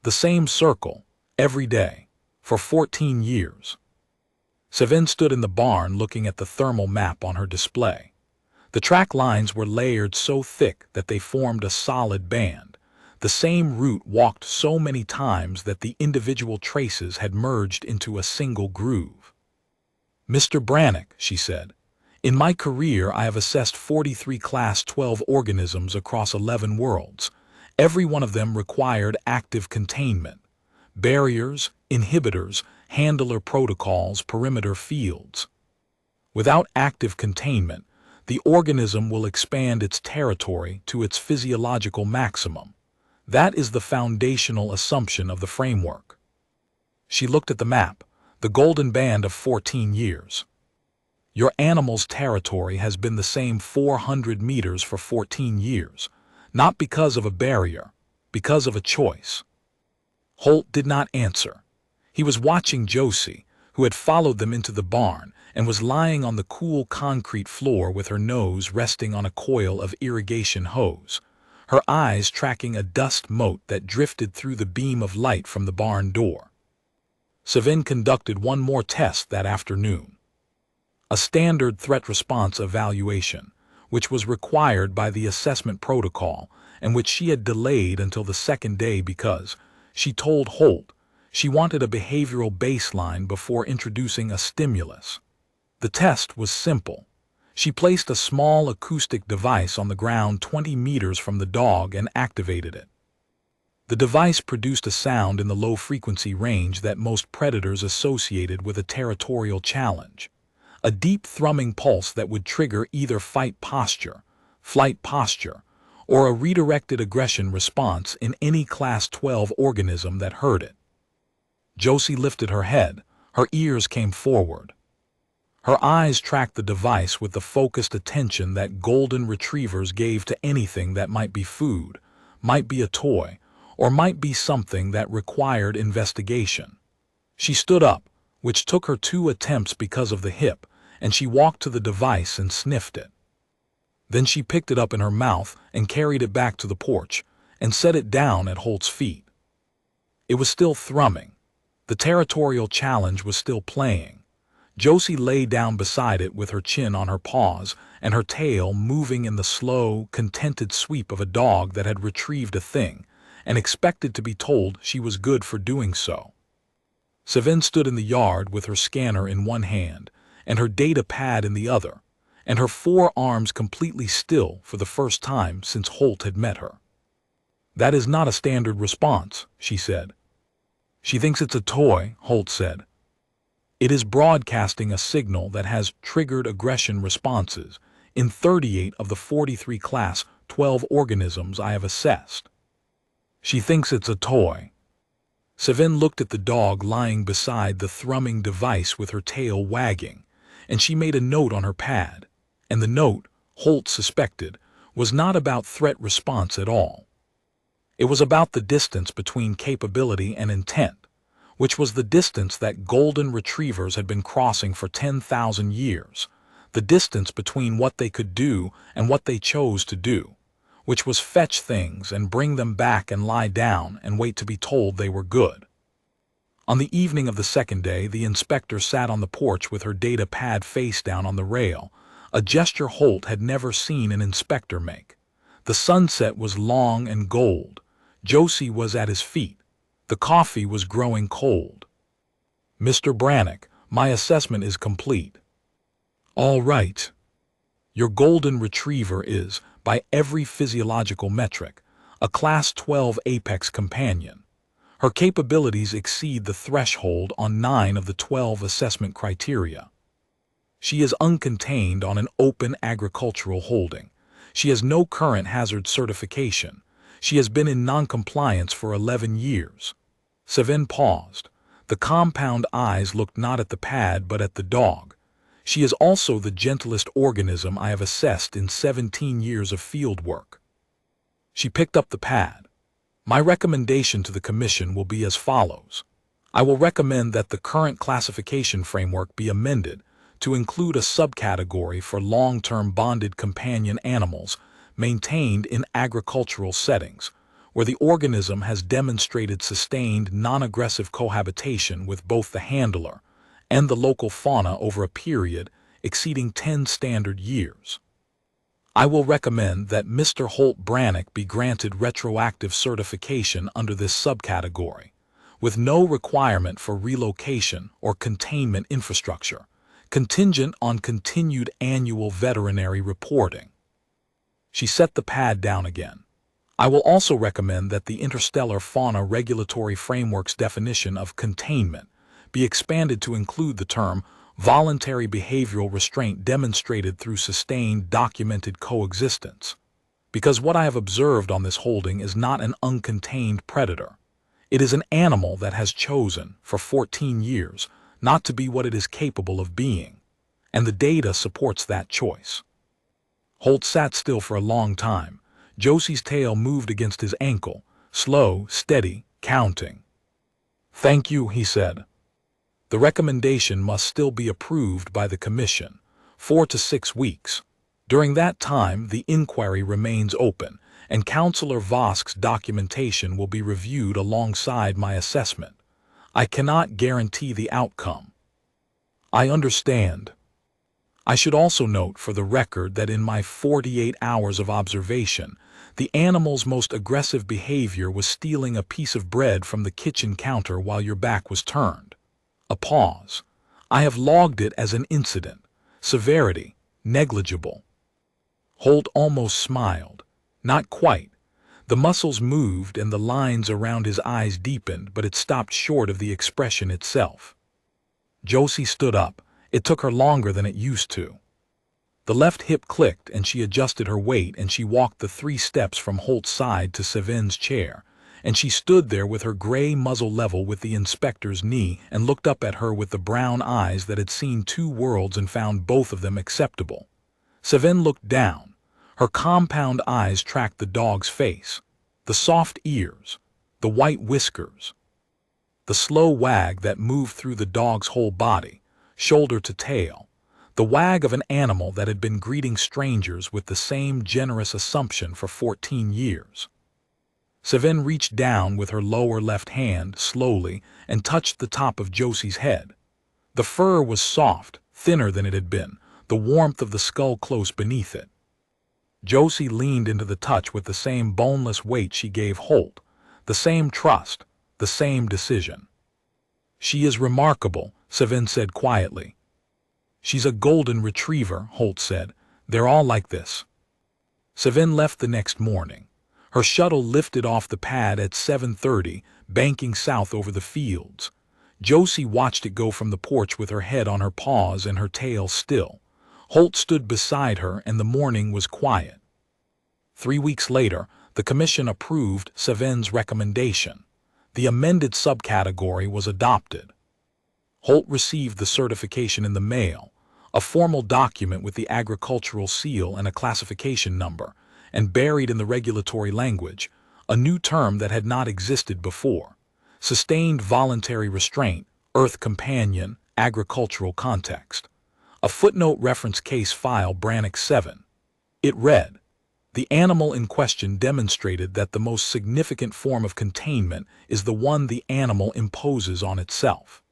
The same circle, every day, for 14 years. Savin stood in the barn looking at the thermal map on her display. The track lines were layered so thick that they formed a solid band, the same route walked so many times that the individual traces had merged into a single groove. "Mr. Brannick," she said, "in my career I have assessed 43 Class 12 organisms across 11 worlds. Every one of them required active containment. Barriers, inhibitors, handler protocols, perimeter fields. Without active containment, the organism will expand its territory to its physiological maximum. That is the foundational assumption of the framework." She looked at the map, the golden band of 14 years. "Your animal's territory has been the same 400 meters for 14 years, not because of a barrier, because of a choice." Holt did not answer. He was watching Josie, who had followed them into the barn and was lying on the cool concrete floor with her nose resting on a coil of irrigation hose, her eyes tracking a dust mote that drifted through the beam of light from the barn door. Savin conducted one more test that afternoon. A standard threat response evaluation, which was required by the assessment protocol and which she had delayed until the second day because, she told Holt, she wanted a behavioral baseline before introducing a stimulus. The test was simple. She placed a small acoustic device on the ground 20 meters from the dog and activated it. The device produced a sound in the low-frequency range that most predators associated with a territorial challenge, a deep thrumming pulse that would trigger either flight posture, or a redirected aggression response in any Class 12 organism that heard it. Josie lifted her head, her ears came forward. Her eyes tracked the device with the focused attention that golden retrievers gave to anything that might be food, might be a toy, or might be something that required investigation. She stood up, which took her 2 attempts because of the hip, and she walked to the device and sniffed it. Then she picked it up in her mouth and carried it back to the porch and set it down at Holt's feet. It was still thrumming. The territorial challenge was still playing. Josie lay down beside it with her chin on her paws and her tail moving in the slow, contented sweep of a dog that had retrieved a thing and expected to be told she was good for doing so. 7 stood in the yard with her scanner in one hand and her data pad in the other, and her 4 arms completely still for the first time since Holt had met her. "That is not a standard response," she said. "She thinks it's a toy," Holt said. "It is broadcasting a signal that has triggered aggression responses in 38 of the 43 Class 12 organisms I have assessed. She thinks it's a toy." 7 looked at the dog lying beside the thrumming device with her tail wagging, and she made a note on her pad, and the note, Holt suspected, was not about threat response at all. It was about the distance between capability and intent, which was the distance that golden retrievers had been crossing for 10,000 years, the distance between what they could do and what they chose to do, which was fetch things and bring them back and lie down and wait to be told they were good. On the evening of the second day, the inspector sat on the porch with her data pad face down on the rail, a gesture Holt had never seen an inspector make. The sunset was long and gold. Josie was at his feet. The coffee was growing cold. "Mr. Brannick, my assessment is complete." "All right. Your golden retriever is, by every physiological metric, a Class 12 apex companion. Her capabilities exceed the threshold on 9 of the 12 assessment criteria. She is uncontained on an open agricultural holding. She has no current hazard certification. She has been in non-compliance for 11 years. 7 paused. The compound eyes looked not at the pad but at the dog. She is also the gentlest organism I have assessed in 17 years of field work. She picked up the pad. "My recommendation to the Commission will be as follows. I will recommend that the current classification framework be amended to include a subcategory for long-term bonded companion animals maintained in agricultural settings, where the organism has demonstrated sustained non-aggressive cohabitation with both the handler and the local fauna over a period exceeding 10 standard years. I will recommend that Mr. Holt Brannick be granted retroactive certification under this subcategory, with no requirement for relocation or containment infrastructure, contingent on continued annual veterinary reporting." She set the pad down again. "I will also recommend that the Interstellar Fauna Regulatory Framework's definition of containment be expanded to include the term voluntary behavioral restraint demonstrated through sustained documented coexistence, because what I have observed on this holding is not an uncontained predator. It is an animal that has chosen, for 14 years, not to be what it is capable of being, and the data supports that choice." Holt sat still for a long time. Josie's tail moved against his ankle, slow, steady, counting. "Thank you," he said. "The recommendation must still be approved by the Commission, 4 to 6 weeks. During that time, the inquiry remains open, and Councillor Vosk's documentation will be reviewed alongside my assessment. I cannot guarantee the outcome." "I understand." I should also note for the record that in my 48 hours of observation, the animal's most aggressive behavior was stealing a piece of bread from the kitchen counter while your back was turned. A pause. "I have logged it as an incident. Severity, negligible." Holt almost smiled. Not quite. The muscles moved and the lines around his eyes deepened, but it stopped short of the expression itself. Josie stood up. It took her longer than it used to. The left hip clicked and she adjusted her weight and she walked the 3 steps from Holt's side to Sevin's chair, and she stood there with her gray muzzle level with the inspector's knee and looked up at her with the brown eyes that had seen 2 worlds and found both of them acceptable. Sevin looked down. Her compound eyes tracked the dog's face, the soft ears, the white whiskers, the slow wag that moved through the dog's whole body, shoulder to tail, the wag of an animal that had been greeting strangers with the same generous assumption for 14 years. Sevin reached down with her lower left hand slowly and touched the top of Josie's head. The fur was soft, thinner than it had been, the warmth of the skull close beneath it. Josie leaned into the touch with the same boneless weight she gave Holt, the same trust, the same decision. "She is remarkable," Sevin said quietly. "She's a golden retriever," Holt said. "They're all like this." Sevin left the next morning. Her shuttle lifted off the pad at 7:30, banking south over the fields. Josie watched it go from the porch with her head on her paws and her tail still. Holt stood beside her and the morning was quiet. 3 weeks later, the commission approved Sevin's recommendation. The amended subcategory was adopted. Holt received the certification in the mail, a formal document with the agricultural seal and a classification number, and buried in the regulatory language, a new term that had not existed before: sustained voluntary restraint, earth companion, agricultural context. A footnote referenced case file Brannick-7. It read, "The animal in question demonstrated that the most significant form of containment is the one the animal imposes on itself."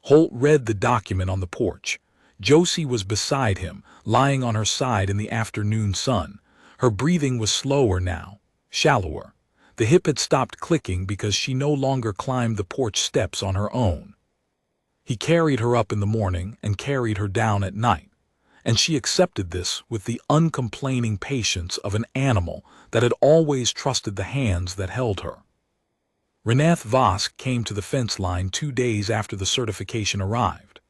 Holt read the document on the porch. Josie was beside him, lying on her side in the afternoon sun. Her breathing was slower now, shallower. The hip had stopped clicking because she no longer climbed the porch steps on her own. He carried her up in the morning and carried her down at night, and she accepted this with the uncomplaining patience of an animal that had always trusted the hands that held her. Renath Voss came to the fence line 2 days after the certification arrived.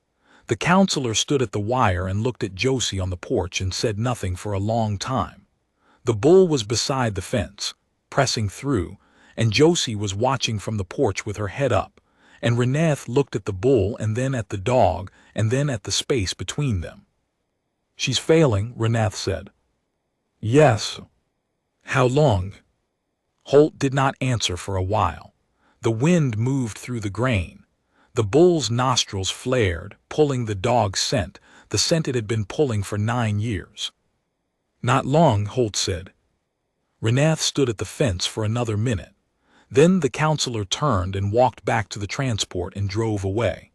The counselor stood at the wire and looked at Josie on the porch and said nothing for a long time. The bull was beside the fence, pressing through, and Josie was watching from the porch with her head up, and Renath looked at the bull and then at the dog and then at the space between them. "She's failing," Renath said. "Yes." "How long?" Holt did not answer for a while. The wind moved through the grain. The bull's nostrils flared, pulling the dog's scent, the scent it had been pulling for 9 years. "Not long," Holt said. Renath stood at the fence for another minute. Then the counselor turned and walked back to the transport and drove away.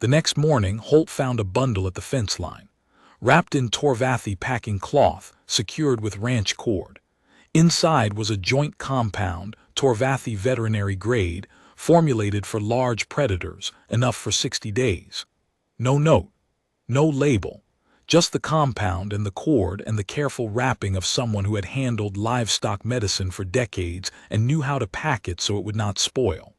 The next morning, Holt found a bundle at the fence line, wrapped in Torvathi packing cloth, secured with ranch cord. Inside was a joint compound, Torvathi veterinary grade, formulated for large predators, enough for 60 days. No note, no label, just the compound and the cord and the careful wrapping of someone who had handled livestock medicine for decades and knew how to pack it so it would not spoil.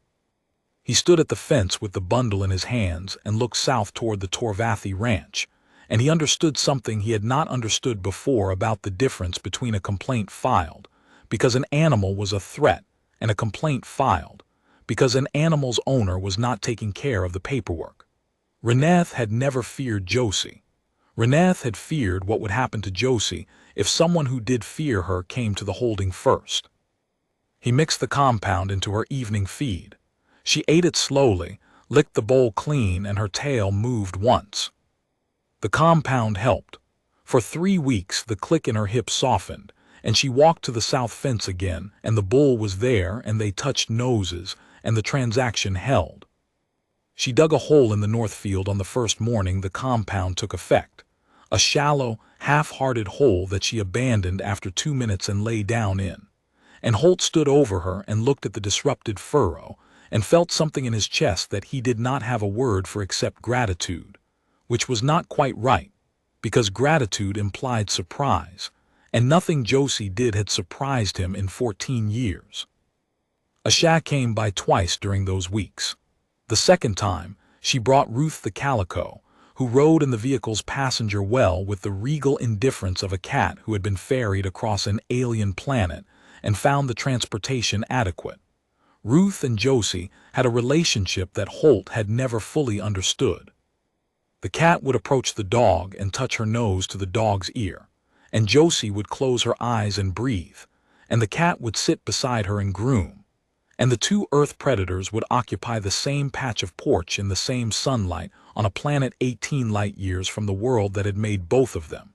He stood at the fence with the bundle in his hands and looked south toward the Torvathi ranch, and he understood something he had not understood before about the difference between a complaint filed, because an animal was a threat, and a complaint filed, because an animal's owner was not taking care of the paperwork. Renath had never feared Josie. Renath had feared what would happen to Josie if someone who did fear her came to the holding first. He mixed the compound into her evening feed. She ate it slowly, licked the bowl clean, and her tail moved once. The compound helped. For 3 weeks the click in her hip softened, and she walked to the south fence again, and the bull was there, and they touched noses, and the transaction held. She dug a hole in the north field on the first morning the compound took effect, a shallow, half-hearted hole that she abandoned after 2 minutes and lay down in. And Holt stood over her and looked at the disrupted furrow, and felt something in his chest that he did not have a word for except gratitude, which was not quite right, because gratitude implied surprise, and nothing Josie did had surprised him in 14 years. Asha came by twice during those weeks. The second time, she brought Ruth the calico, who rode in the vehicle's passenger well with the regal indifference of a cat who had been ferried across an alien planet and found the transportation adequate. Ruth and Josie had a relationship that Holt had never fully understood. The cat would approach the dog and touch her nose to the dog's ear, and Josie would close her eyes and breathe, and the cat would sit beside her and groom, and the two Earth predators would occupy the same patch of porch in the same sunlight on a planet 18 light-years from the world that had made both of them.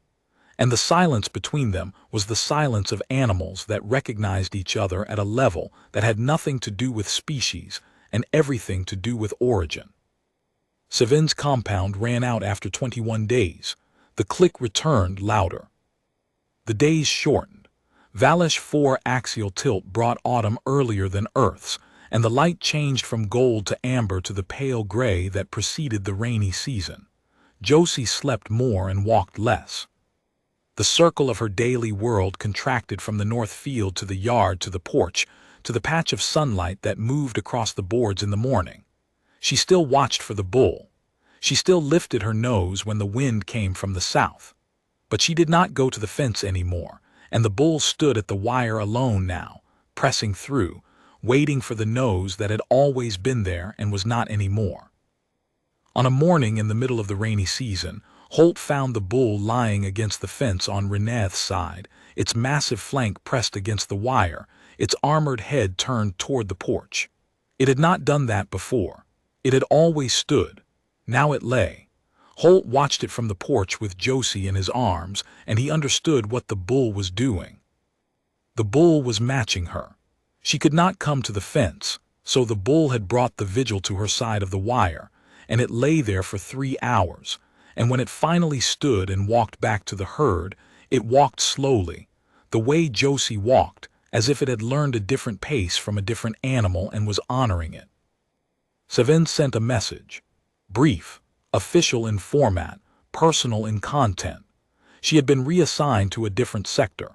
And the silence between them was the silence of animals that recognized each other at a level that had nothing to do with species and everything to do with origin. 7's compound ran out after 21 days. The click returned louder. The days shortened. Valish 4 axial tilt brought autumn earlier than Earth's, and the light changed from gold to amber to the pale gray that preceded the rainy season. Josie slept more and walked less. The circle of her daily world contracted from the north field to the yard to the porch, to the patch of sunlight that moved across the boards in the morning. She still watched for the bull. She still lifted her nose when the wind came from the south. But she did not go to the fence anymore, and the bull stood at the wire alone now, pressing through, waiting for the nose that had always been there and was not anymore. On a morning in the middle of the rainy season, Holt found the bull lying against the fence on Renee's side, its massive flank pressed against the wire, its armored head turned toward the porch. It had not done that before. It had always stood. Now it lay. Holt watched it from the porch with Josie in his arms, and he understood what the bull was doing. The bull was matching her. She could not come to the fence, so the bull had brought the vigil to her side of the wire, and it lay there for 3 hours. And when it finally stood and walked back to the herd, it walked slowly, the way Josie walked, as if it had learned a different pace from a different animal and was honoring it. 7 sent a message. Brief, official in format, personal in content. She had been reassigned to a different sector.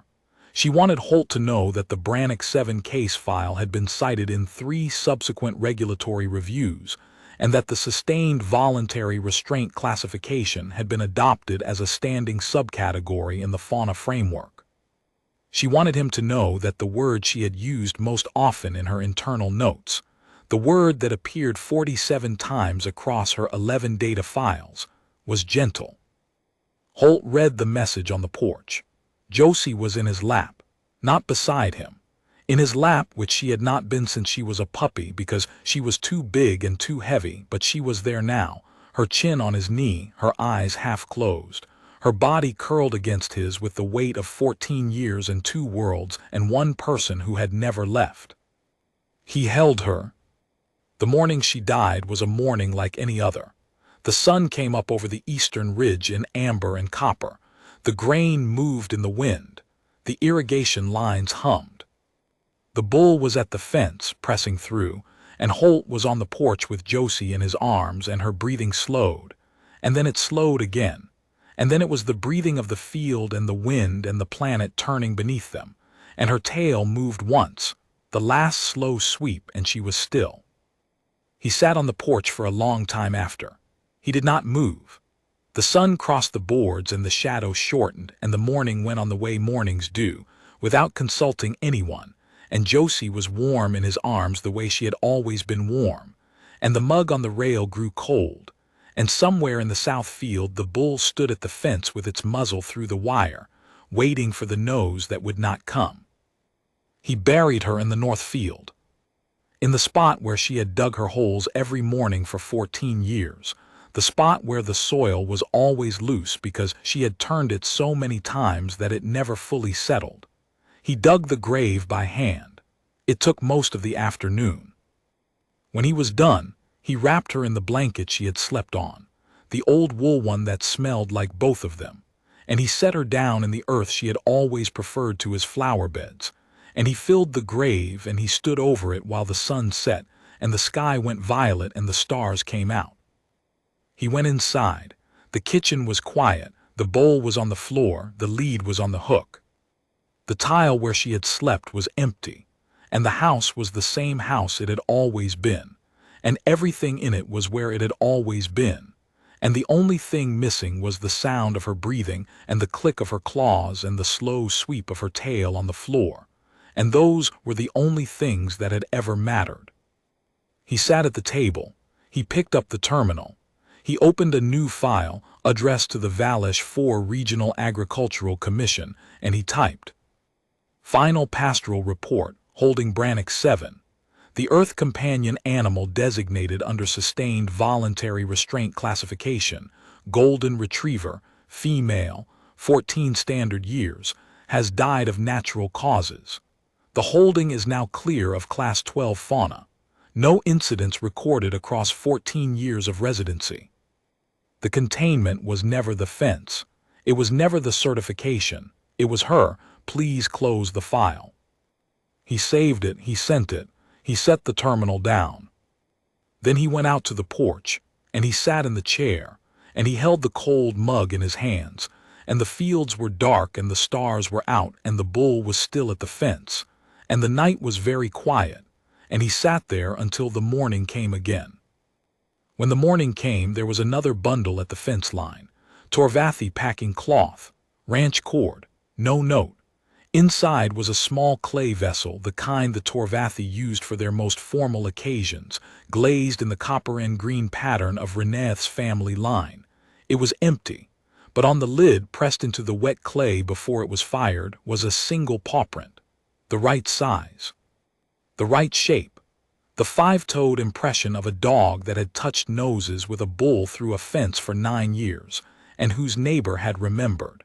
She wanted Holt to know that the Brannick-7 case file had been cited in 3 subsequent regulatory reviews, and that the sustained voluntary restraint classification had been adopted as a standing subcategory in the fauna framework. She wanted him to know that the word she had used most often in her internal notes, the word that appeared 47 times across her 11 data files, was gentle. Holt read the message on the porch. Josie was in his lap, not beside him. In his lap, which she had not been since she was a puppy because she was too big and too heavy, but she was there now, her chin on his knee, her eyes half closed, her body curled against his with the weight of 14 years and 2 worlds and 1 person who had never left. He held her. The morning she died was a morning like any other. The sun came up over the eastern ridge in amber and copper. The grain moved in the wind. The irrigation lines hummed. The bull was at the fence, pressing through, and Holt was on the porch with Josie in his arms, and her breathing slowed. And then it slowed again. And then it was the breathing of the field and the wind and the planet turning beneath them. And her tail moved once, the last slow sweep, and she was still. He sat on the porch for a long time after. He did not move. The sun crossed the boards and the shadows shortened, and the morning went on the way mornings do, without consulting anyone. And Josie was warm in his arms the way she had always been warm, and the mug on the rail grew cold, and somewhere in the south field the bull stood at the fence with its muzzle through the wire, waiting for the nose that would not come. He buried her in the north field, in the spot where she had dug her holes every morning for 14 years, the spot where the soil was always loose because she had turned it so many times that it never fully settled. He dug the grave by hand. It took most of the afternoon. When he was done, he wrapped her in the blanket she had slept on, the old wool one that smelled like both of them, and he set her down in the earth she had always preferred to his flower beds, and he filled the grave and he stood over it while the sun set and the sky went violet and the stars came out. He went inside. The kitchen was quiet, the bowl was on the floor, the lead was on the hook. The tile where she had slept was empty, and the house was the same house it had always been, and everything in it was where it had always been, and the only thing missing was the sound of her breathing and the click of her claws and the slow sweep of her tail on the floor, and those were the only things that had ever mattered. He sat at the table. He picked up the terminal. He opened a new file addressed to the Valish 4 Regional Agricultural Commission, and he typed, "Final Pastoral Report holding Brannick-7. The Earth companion animal designated under sustained voluntary restraint classification, golden retriever, female, 14 standard years, has died of natural causes. The holding is now clear of Class 12 fauna. No incidents recorded across 14 years of residency." The containment was never the fence. It was never the certification. It was her, "Please close the file." He saved it, he sent it, he set the terminal down. Then he went out to the porch, and he sat in the chair, and he held the cold mug in his hands, and the fields were dark and the stars were out and the bull was still at the fence, and the night was very quiet, and he sat there until the morning came again. When the morning came, there was another bundle at the fence line, Torvathi packing cloth, ranch cord, no note. Inside was a small clay vessel, the kind the Torvathi used for their most formal occasions, glazed in the copper and green pattern of Reneath's family line. It was empty, but on the lid, pressed into the wet clay before it was fired, was a single paw print, the right size, the right shape, the 5-toed impression of a dog that had touched noses with a bull through a fence for 9 years, and whose neighbor had remembered.